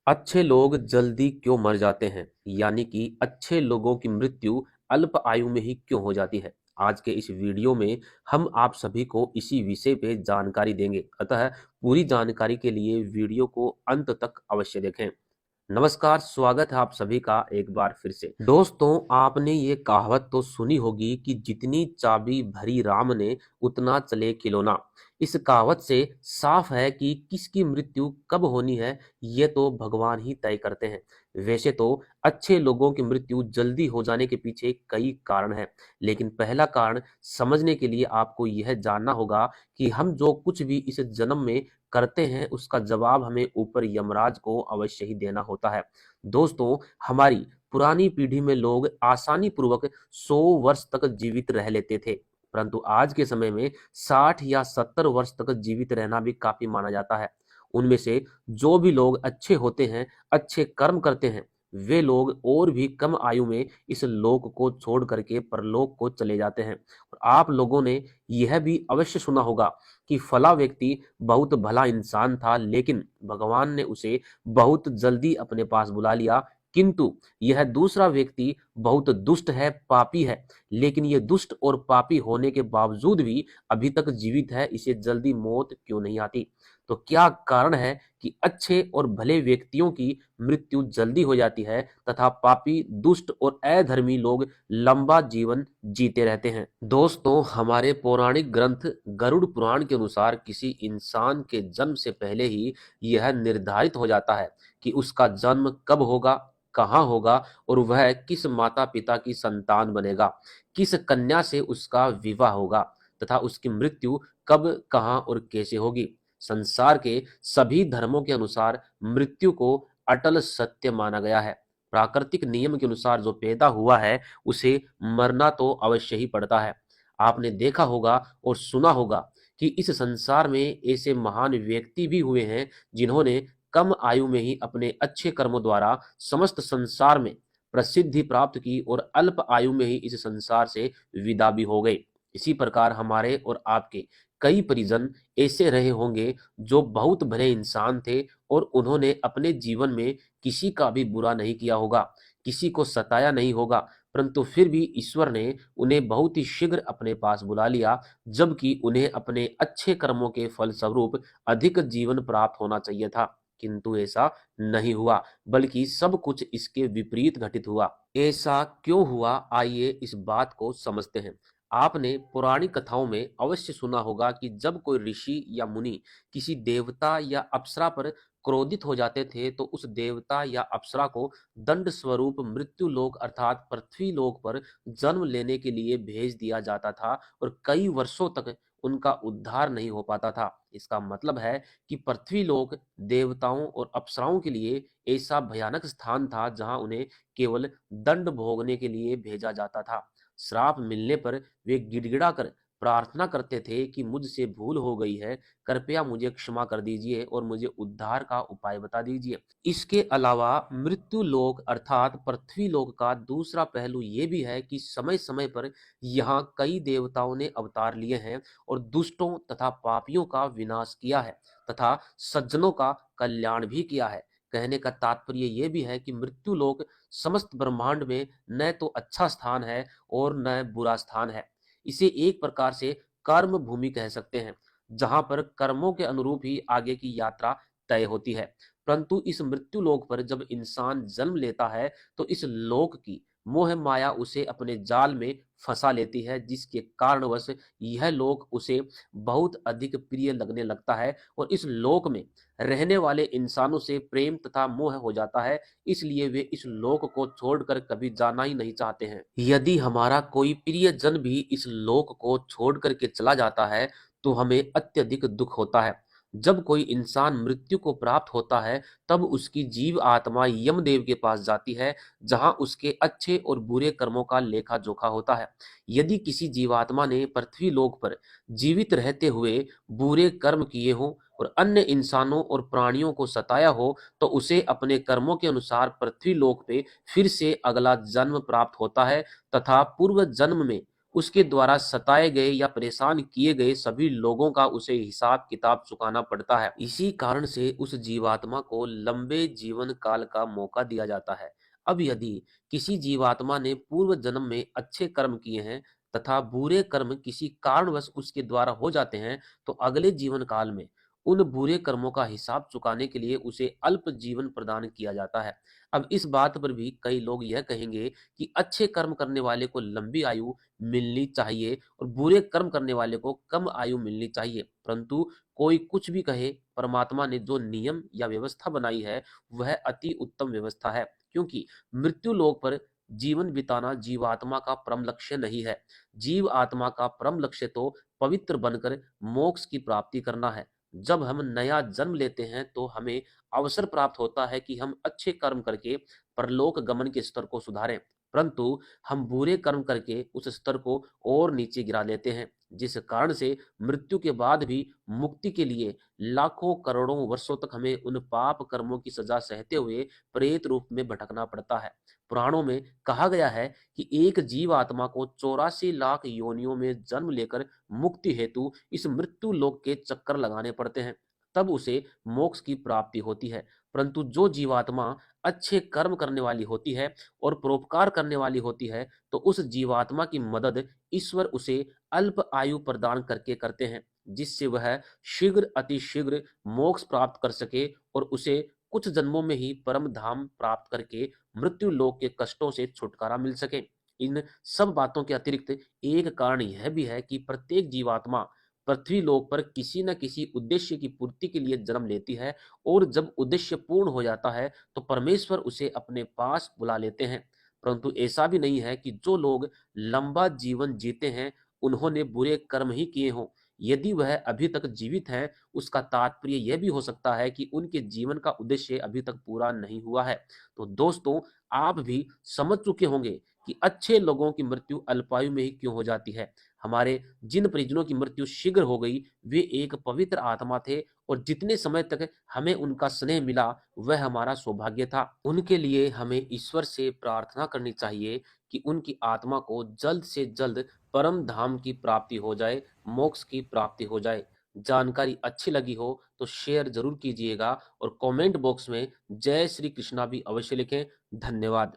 अच्छे लोग जल्दी क्यों मर जाते हैं? यानी कि अच्छे लोगों की मृत्यु अल्प आयु में ही क्यों हो जाती है? आज के इस वीडियो में हम आप सभी को इसी विषय पे जानकारी देंगे। अतः पूरी जानकारी के लिए वीडियो को अंत तक अवश्य देखें। नमस्कार, स्वागत है आप सभी का एक बार फिर से। दोस्तों, आपने ये कहावत तो सुनी होगी कि जितनी चाबी भरी राम ने उतना चले खिलौना। इस कहावत से साफ है कि किसकी मृत्यु कब होनी है, ये तो भगवान ही तय करते हैं। वैसे तो अच्छे लोगों की मृत्यु जल्दी हो जाने के पीछे कई कारण हैं, लेकिन पहला कारण समझने के लिए आपको यह जानना होगा कि हम जो कुछ भी इस जन्म में करते हैं उसका जवाब हमें ऊपर यमराज को अवश्य ही देना होता है। दोस्तों, हमारी पुरानी पीढ़ी में लोग आसानी पूर्वक 100 वर्ष तक जीवित रह लेते थे, परंतु आज के समय में 60 या 70 वर्ष तक जीवित रहना भी काफी माना जाता है। उनमें से जो भी लोग अच्छे होते हैं, अच्छे कर्म करते हैं, वे लोग और भी कम आयु में इस लोक को छोड़ करके परलोक को चले जाते हैं। और आप लोगों ने यह भी अवश्य सुना होगा कि फला व्यक्ति बहुत भला इंसान था, लेकिन भगवान ने उसे बहुत जल्दी अपने पास बुला लिया। किंतु यह दूसरा व्यक्ति बहुत दुष्ट है, पापी है, लेकिन यह दुष्ट और पापी होने के बावजूद भी अभी तक जीवित है, इसे जल्दी मौत क्यों नहीं आती? तो क्या कारण है कि अच्छे और भले व्यक्तियों की मृत्यु जल्दी हो जाती है तथा पापी, दुष्ट और अधर्मी लोग लंबा जीवन जीते रहते हैं? दोस्तों, हमारे पौराणिक ग्रंथ गरुड़ पुराण के अनुसार किसी इंसान के जन्म से पहले ही यह निर्धारित हो जाता है कि उसका जन्म कब होगा, कहाँ होगा और वह किस माता पिता की संतान बनेगा, किस कन्या से उसका विवाह होगा तथा उसकी मृत्यु कब, कहाँ और कैसे होगी। संसार के सभी धर्मों के अनुसार मृत्यु को अटल सत्य माना गया है। प्राकृतिक नियम के अनुसार जो पैदा हुआ है उसे मरना तो अवश्य ही पड़ता है। आपने देखा होगा और सुना होगा कि इस संसार में ऐसे महान व्यक्ति भी हुए हैं जिन्होंने कम आयु में ही अपने अच्छे कर्मों द्वारा समस्त संसार में प्रसिद्धि प्राप्त की और अल्प आयु में ही इस संसार से विदा भी हो गए। इसी प्रकार हमारे और आपके कई परिजन ऐसे रहे होंगे जो बहुत भले इंसान थे और उन्होंने अपने जीवन में किसी का भी बुरा नहीं किया होगा, किसी को सताया नहीं होगा, परंतु फिर भी ईश्वर ने उन्हें बहुत ही शीघ्र अपने पास बुला लिया, जबकि उन्हें अपने अच्छे कर्मों के फलस्वरूप अधिक जीवन प्राप्त होना चाहिए था। किंतु ऐसा नहीं हुआ, बल्कि सब कुछ इसके विपरीत घटित हुआ। ऐसा क्यों हुआ, आइए इस बात को समझते हैं। आपने पौराणिक कथाओं में अवश्य सुना होगा कि जब कोई ऋषि या मुनि किसी देवता या अप्सरा पर क्रोधित हो जाते थे तो उस देवता या अप्सरा को दंड स्वरूप मृत्यु लोक अर्थात पृथ्वी लोक पर जन्म लेने के लिए भेज दिया जाता था और कई वर्षों तक उनका उद्धार नहीं हो पाता था। इसका मतलब है कि पृथ्वी लोक देवताओं और अप्सराओं के लिए ऐसा भयानक स्थान था जहां उन्हें केवल दंड भोगने के लिए भेजा जाता था। श्राप मिलने पर वे गिड़गिड़ाकर प्रार्थना करते थे कि मुझसे भूल हो गई है, कृपया मुझे क्षमा कर दीजिए और मुझे उद्धार का उपाय बता दीजिए। इसके अलावा मृत्यु लोक अर्थात पृथ्वी लोक का दूसरा पहलू ये भी है कि समय समय पर यहाँ कई देवताओं ने अवतार लिए हैं और दुष्टों तथा पापियों का विनाश किया है तथा सज्जनों का कल्याण भी किया है। कहने का तात्पर्य यह भी है कि मृत्यु लोक समस्त ब्रह्मांड में न तो अच्छा स्थान है और न बुरा स्थान है। इसे एक प्रकार से कर्म भूमि कह सकते हैं, जहां पर कर्मों के अनुरूप ही आगे की यात्रा तय होती है। परंतु इस मृत्यु लोक पर जब इंसान जन्म लेता है तो इस लोक की मोह माया उसे अपने जाल में फंसा लेती है, जिसके कारणवश यह लोक उसे बहुत अधिक प्रिय लगने लगता है और इस लोक में रहने वाले इंसानों से प्रेम तथा मोह हो जाता है। इसलिए वे इस लोक को छोड़कर कभी जाना ही नहीं चाहते हैं। यदि हमारा कोई प्रियजन भी इस लोक को छोड़ करके चला जाता है तो हमें अत्यधिक दुख होता है। जब कोई इंसान मृत्यु को प्राप्त होता है तब उसकी जीव आत्मा यमदेव के पास जाती है, जहां उसके अच्छे और बुरे कर्मों का लेखा जोखा होता है। यदि किसी जीवात्मा ने पृथ्वी लोक पर जीवित रहते हुए बुरे कर्म किए हों और अन्य इंसानों और प्राणियों को सताया हो तो उसे अपने कर्मों के अनुसार पृथ्वी लोक पे फिर से अगला जन्म प्राप्त होता है तथा पूर्व जन्म में उसके द्वारा सताए गए या परेशान किए गए सभी लोगों का उसे हिसाब किताब चुकाना पड़ता है। इसी कारण से उस जीवात्मा को लंबे जीवन काल का मौका दिया जाता है। अब यदि किसी जीवात्मा ने पूर्व जन्म में अच्छे कर्म किए हैं तथा बुरे कर्म किसी कारणवश उसके द्वारा हो जाते हैं, तो अगले जीवन काल में उन बुरे कर्मों का हिसाब चुकाने के लिए उसे अल्प जीवन प्रदान किया जाता है। अब इस बात पर भी कई लोग यह कहेंगे कि अच्छे कर्म करने वाले को लंबी आयु मिलनी चाहिए और बुरे कर्म करने वाले को कम आयु मिलनी चाहिए। परंतु कोई कुछ भी कहे, परमात्मा ने जो नियम या व्यवस्था बनाई है वह अति उत्तम व्यवस्था है, क्योंकि मृत्यु लोक पर जीवन बिताना जीवात्मा का परम लक्ष्य नहीं है। जीव आत्मा का परम लक्ष्य तो पवित्र बनकर मोक्ष की प्राप्ति करना है। जब हम नया जन्म लेते हैं तो हमें अवसर प्राप्त होता है कि हम अच्छे कर्म करके परलोक गमन के स्तर को सुधारें, परंतु हम बुरे कर्म करके उस स्तर को और नीचे गिरा देते हैं, जिस कारण से मृत्यु के बाद भी मुक्ति के लिए लाखों करोड़ों वर्षों तक हमें उन पाप कर्मों की सजा सहते हुए प्रेत रूप में भटकना पड़ता है। पुराणों में कहा गया है कि एक जीव आत्मा को 84 लाख योनियों में जन्म लेकर मुक्ति हेतु इस मृत्यु लोक के चक्कर लगाने पड़ते हैं, तब उसे मोक्ष की प्राप्ति होती है। परंतु जो जीवात्मा अच्छे कर्म करने वाली होती है और परोपकार करने वाली होती है, तो उस जीवात्मा की मदद ईश्वर उसे अल्प आयु प्रदान करके करते हैं, जिससे वह शीघ्र अतिशीघ्र मोक्ष प्राप्त कर सके और उसे कुछ जन्मों में ही परम धाम प्राप्त करके मृत्यु लोक के कष्टों से छुटकारा मिल सके। इन सब बातों के अतिरिक्त एक कारण यह भी है कि प्रत्येक जीवात्मा पृथ्वी लोक पर किसी न किसी उद्देश्य की पूर्ति के लिए जन्म लेती है, और जब उद्देश्य पूर्ण हो जाता है तो परमेश्वर उसे अपने पास बुला लेते हैं। परंतु ऐसा भी नहीं है कि जो लोग लंबा जीवन जीते हैं उन्होंने बुरे कर्म ही किए हों। यदि वह अभी तक जीवित है, उसका तात्पर्य यह भी हो सकता है कि उनके जीवन का उद्देश्य अभी तक पूरा नहीं हुआ है। तो दोस्तों, आप भी समझ चुके होंगे कि अच्छे लोगों की मृत्यु अल्पायु में ही क्यों हो जाती है। हमारे जिन परिजनों की मृत्यु शीघ्र हो गई, वे एक पवित्र आत्मा थे और जितने समय तक हमें उनका स्नेह मिला वह हमारा सौभाग्य था। उनके लिए हमें ईश्वर से प्रार्थना करनी चाहिए कि उनकी आत्मा को जल्द से जल्द परम धाम की प्राप्ति हो जाए, मोक्ष की प्राप्ति हो जाए। जानकारी अच्छी लगी हो तो शेयर जरूर कीजिएगा और कमेंट बॉक्स में जय श्री कृष्णा भी अवश्य लिखें। धन्यवाद।